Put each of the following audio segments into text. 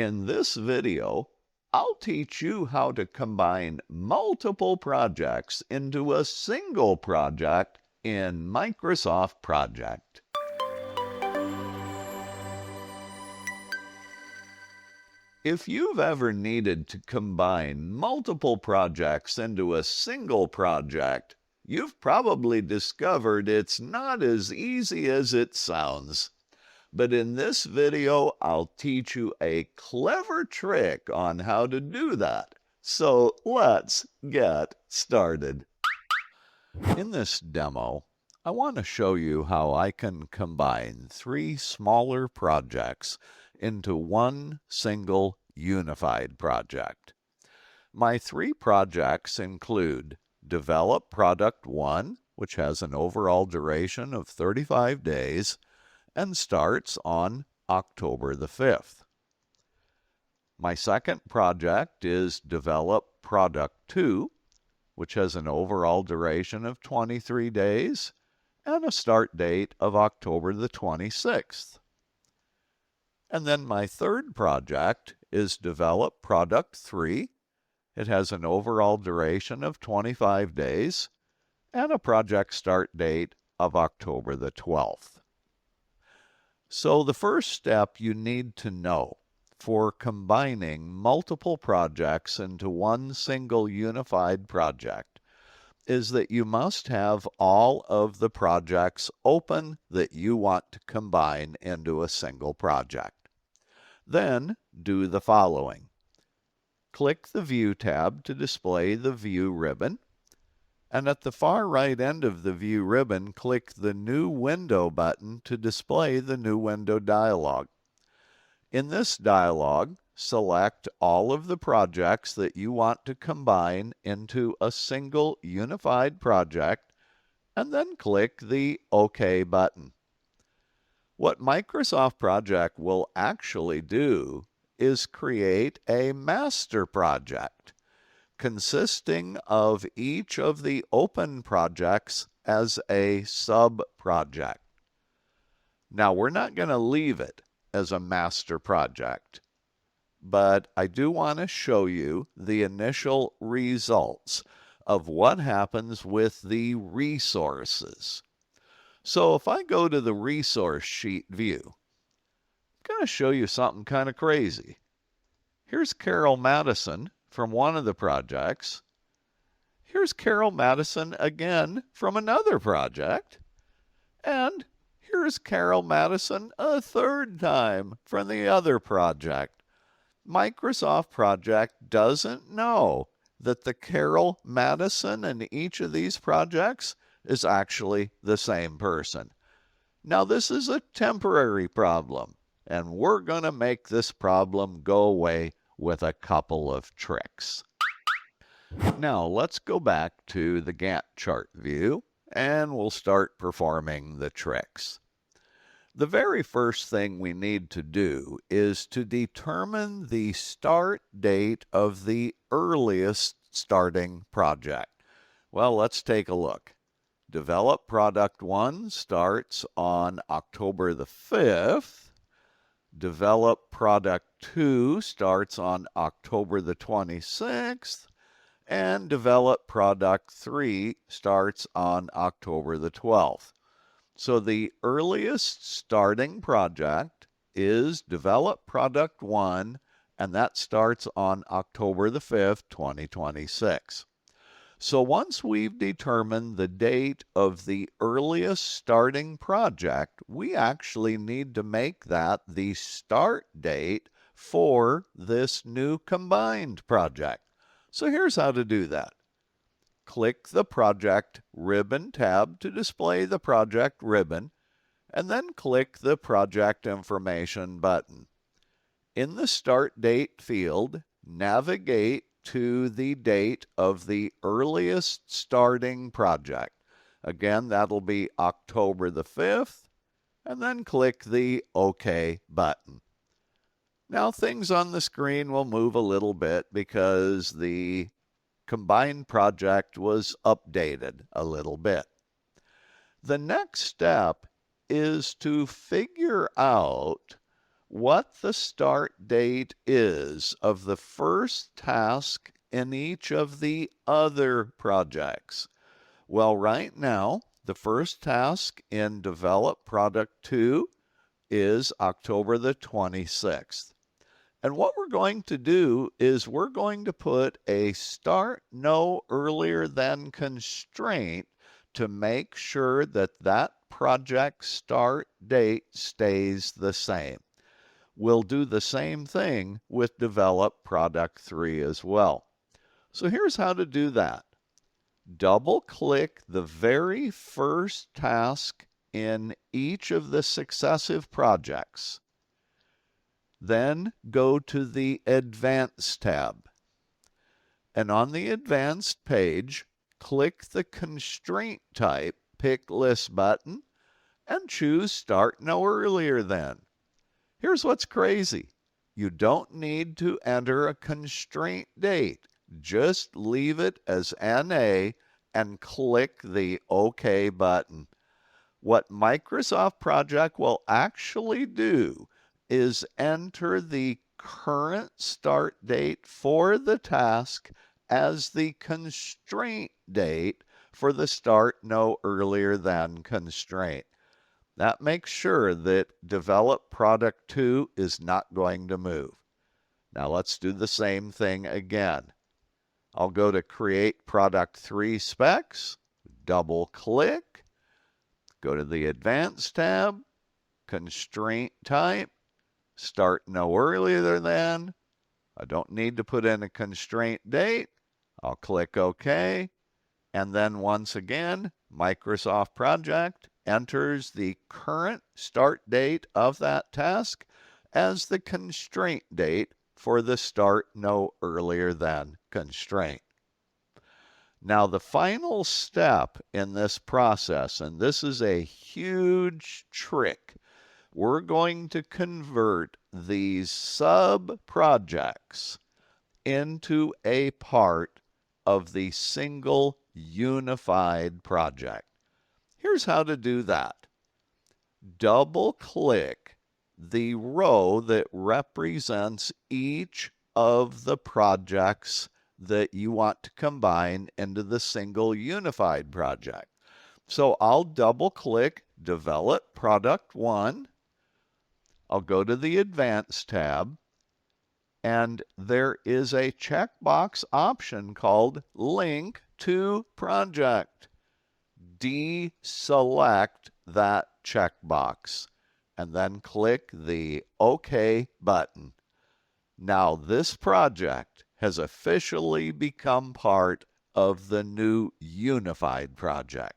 In this video, I'll teach you how to combine multiple projects into a single project in Microsoft Project. If you've ever needed to combine multiple projects into a single project, you've probably discovered it's not as easy as it sounds. But in this video, I'll teach you a clever trick on how to do that. So let's get started. In this demo, I want to show you how I can combine three smaller projects into one single unified project. My three projects include Develop Product 1, which has an overall duration of 35 days, and starts on October the 5th. My second project is Develop Product 2, which has an overall duration of 23 days and a start date of October the 26th. And then my third project is Develop Product 3. It has an overall duration of 25 days and a project start date of October the 12th. So the first step you need to know for combining multiple projects into one single unified project is that you must have all of the projects open that you want to combine into a single project. Then do the following. Click the View tab to display the View ribbon. And at the far right end of the View ribbon, click the New Window button to display the New Window dialog. In this dialog, select all of the projects that you want to combine into a single unified project, and then click the OK button. What Microsoft Project will actually do is create a master project consisting of each of the open projects as a sub-project. Now, we're not going to leave it as a master project, but I do want to show you the initial results of what happens with the resources. So if I go to the resource sheet view, I'm going to show you something kind of crazy. Here's Carol Madison from one of the projects. Here's Carol Madison again from another project. And here's Carol Madison a third time from the other project. Microsoft Project doesn't know that the Carol Madison in each of these projects is actually the same person. Now, this is a temporary problem, and we're going to make this problem go away with a couple of tricks. Now, let's go back to the Gantt chart view, and we'll start performing the tricks. The very first thing we need to do is to determine the start date of the earliest starting project. Well, let's take a look. Develop Product 1 starts on October the 5th. Develop Product 2 starts on October the 26th. And Develop Product 3 starts on October the 12th. So the earliest starting project is Develop Product 1, and that starts on October the 5th, 2026. So once we've determined the date of the earliest starting project, we actually need to make that the start date for this new combined project. So here's how to do that. Click the Project Ribbon tab to display the project ribbon, and then click the Project Information button. In the Start Date field, navigate to the date of the earliest starting project. Again, that'll be October the 5th, and then click the OK button. Now things on the screen will move a little bit because the combined project was updated a little bit. The next step is to figure out what the start date is of the first task in each of the other projects. Well, right now, the first task in Develop Product 2 is October the 26th. And what we're going to do is we're going to put a start no earlier than constraint to make sure that that project start date stays the same. We'll do the same thing with Develop Product 3 as well. So here's how to do that. Double-click the very first task in each of the successive projects. Then go to the Advanced tab. And on the Advanced page, click the Constraint Type Pick List button and choose Start No Earlier Than. Here's what's crazy. You don't need to enter a constraint date. Just leave it as NA and click the OK button. What Microsoft Project will actually do is enter the current start date for the task as the constraint date for the start no earlier than constraint. That makes sure that Develop Product 2 is not going to move. Now let's do the same thing again. I'll go to Create Product 3 Specs, double click, go to the Advanced tab, Constraint Type, Start no earlier than. I don't need to put in a constraint date. I'll click OK. And then once again, Microsoft Project enters the current start date of that task as the constraint date for the start no earlier than constraint. Now the final step in this process, and this is a huge trick, we're going to convert these sub-projects into a part of the single unified project. Here's how to do that. Double-click the row that represents each of the projects that you want to combine into the single unified project. So I'll double-click Develop Product 1. I'll go to the Advanced tab, and there is a checkbox option called Link to Project. Deselect that checkbox, and then click the OK button. Now this project has officially become part of the new unified project.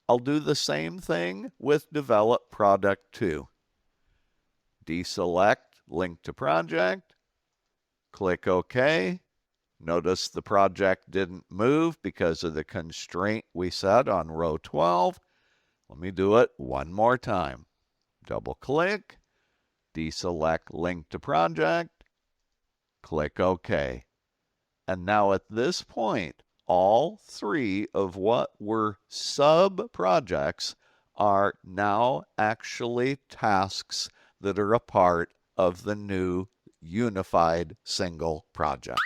I'll do the same thing with Develop Product 2. Deselect Link to Project, click OK. Notice the project didn't move because of the constraint we set on row 12. Let me do it one more time. Double click, deselect Link to Project, click OK. And now at this point, all three of what were sub-projects are now actually tasks that are a part of the new unified single project.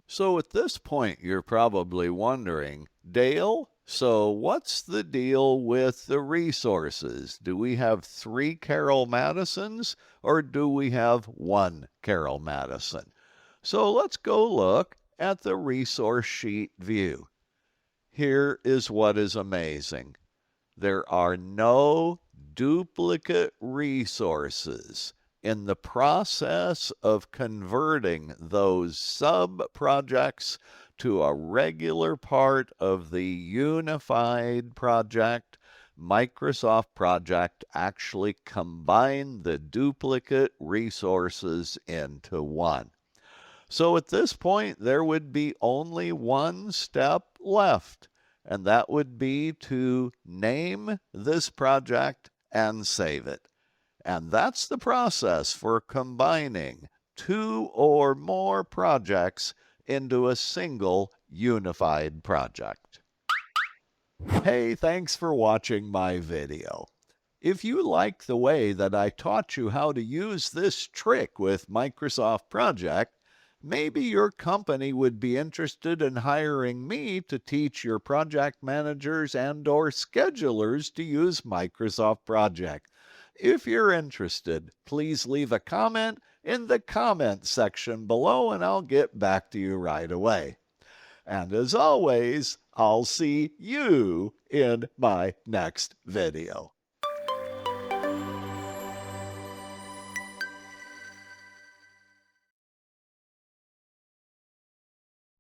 So at this point, you're probably wondering, Dale, so what's the deal with the resources? Do we have 3 Carol Madisons or do we have 1 Carol Madison? So let's go look at the resource sheet view. Here is what is amazing. There are no duplicate resources. In the process of converting those sub-projects to a regular part of the unified project, Microsoft Project actually combined the duplicate resources into one. So at this point, there would be only one step left, and that would be to name this project and save it. And that's the process for combining 2 or more projects into a single unified project. Hey, thanks for watching my video. If you like the way that I taught you how to use this trick with Microsoft Project, maybe your company would be interested in hiring me to teach your project managers and/or schedulers to use Microsoft Project. If you're interested, please leave a comment in the comment section below and I'll get back to you right away. And as always, I'll see you in my next video.